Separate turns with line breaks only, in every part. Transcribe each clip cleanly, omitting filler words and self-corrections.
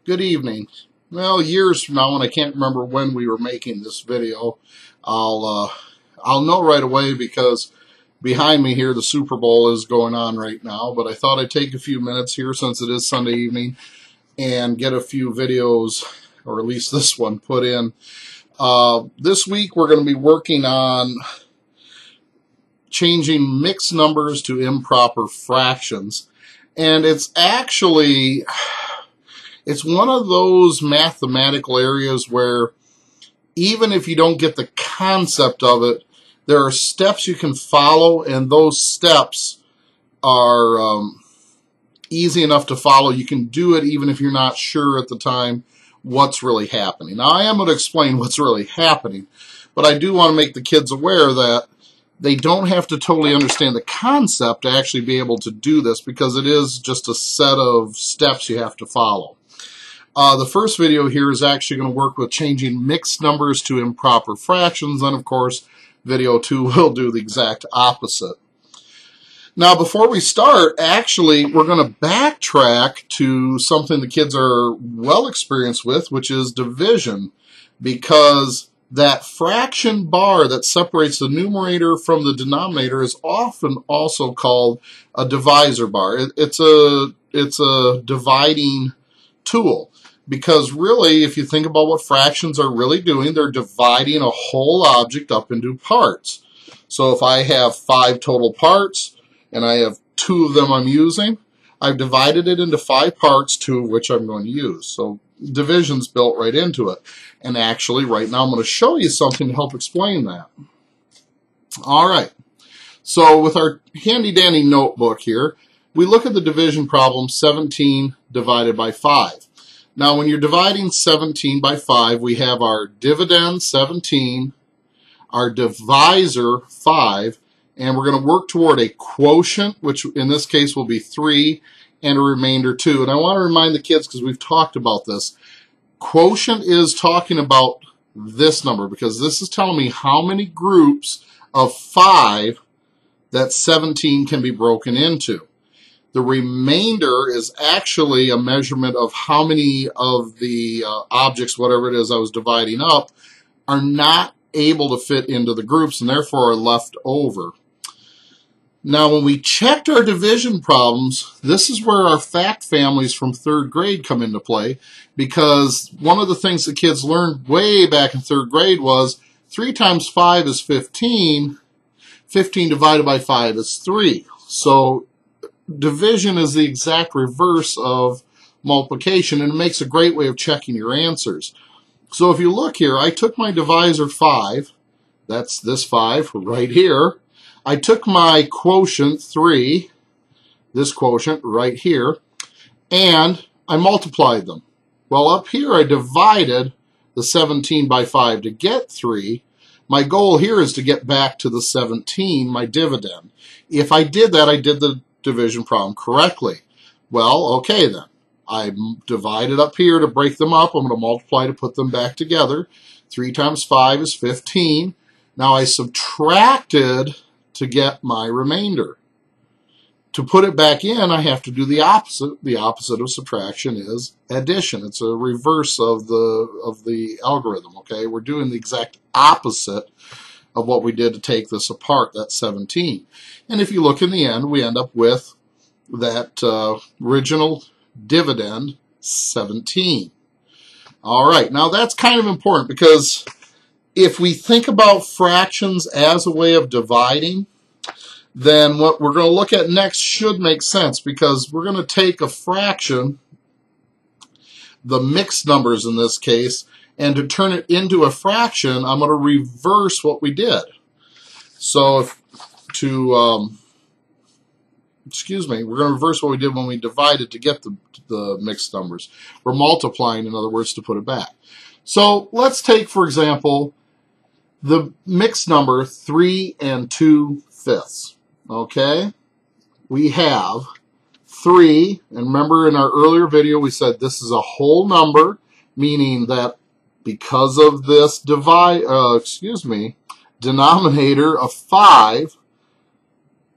Good evening. Well, years from now, and I can't remember when we were making this video, I'll know right away because behind me here the Super Bowl is going on right now. But I thought I'd take a few minutes here since it is Sunday evening and get a few videos, or at least this one, put in. This week we're going to be working on changing mixed numbers to improper fractions, and it's one of those mathematical areas where even if you don't get the concept of it, there are steps you can follow, and those steps are easy enough to follow. You can do it even if you're not sure at the time what's really happening. Now, I am going to explain what's really happening, but I do want to make the kids aware that they don't have to totally understand the concept to actually be able to do this, because it is just a set of steps you have to follow. The first video here is actually going to work with changing mixed numbers to improper fractions, and of course, video 2 will do the exact opposite. Now, before we start, actually, we're going to backtrack to something the kids are well experienced with, which is division, because that fraction bar that separates the numerator from the denominator is often also called a divisor bar. It's a dividing tool. Because really, if you think about what fractions are really doing, they're dividing a whole object up into parts. So if I have 5 total parts, and I have 2 of them I'm using, I've divided it into 5 parts, 2 of which I'm going to use. So division's built right into it. And actually, right now I'm going to show you something to help explain that. All right. So with our handy-dandy notebook here, we look at the division problem 17 divided by 5. Now, when you're dividing 17 by 5, we have our dividend 17, our divisor 5, and we're going to work toward a quotient, which in this case will be 3, and a remainder 2. And I want to remind the kids, because we've talked about this, quotient is talking about this number, because this is telling me how many groups of 5 that 17 can be broken into. The remainder is actually a measurement of how many of the objects, whatever it is I was dividing up, are not able to fit into the groups and therefore are left over. Now, when we checked our division problems, this is where our fact families from 3rd grade come into play, because one of the things the kids learned way back in 3rd grade was 3 times 5 is 15. 15 divided by 5 is 3. So division is the exact reverse of multiplication, and it makes a great way of checking your answers. So if you look here, I took my divisor 5, that's this 5 right here. I took my quotient 3, this quotient right here, and I multiplied them. Well, up here I divided the 17 by 5 to get 3. My goal here is to get back to the 17, my dividend. If I did that, I did the division problem correctly. Well, okay then. I divided up here to break them up. I'm going to multiply to put them back together. 3 times 5 is 15. Now I subtracted to get my remainder. To put it back in, I have to do the opposite. The opposite of subtraction is addition. It's a reverse of the algorithm, okay? We're doing the exact opposite of what we did to take this apart, that's 17. And if you look in the end, we end up with that original dividend, 17. All right, now that's kind of important, because if we think about fractions as a way of dividing, then what we're going to look at next should make sense, because we're going to take a fraction, the mixed numbers in this case, and to turn it into a fraction, I'm going to reverse what we did. So we're going to reverse what we did when we divided to get the mixed numbers. We're multiplying, in other words, to put it back. So let's take, for example, the mixed number 3 2/5. Okay? We have 3, and remember in our earlier video we said this is a whole number, meaning that because of this denominator of 5,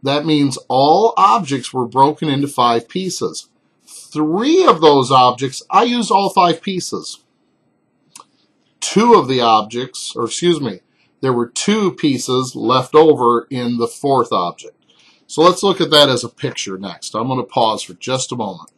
that means all objects were broken into 5 pieces. 3 of those objects, I used all 5 pieces. 2 of the objects, or excuse me, there were 2 pieces left over in the 4th object. So let's look at that as a picture next. I'm going to pause for just a moment.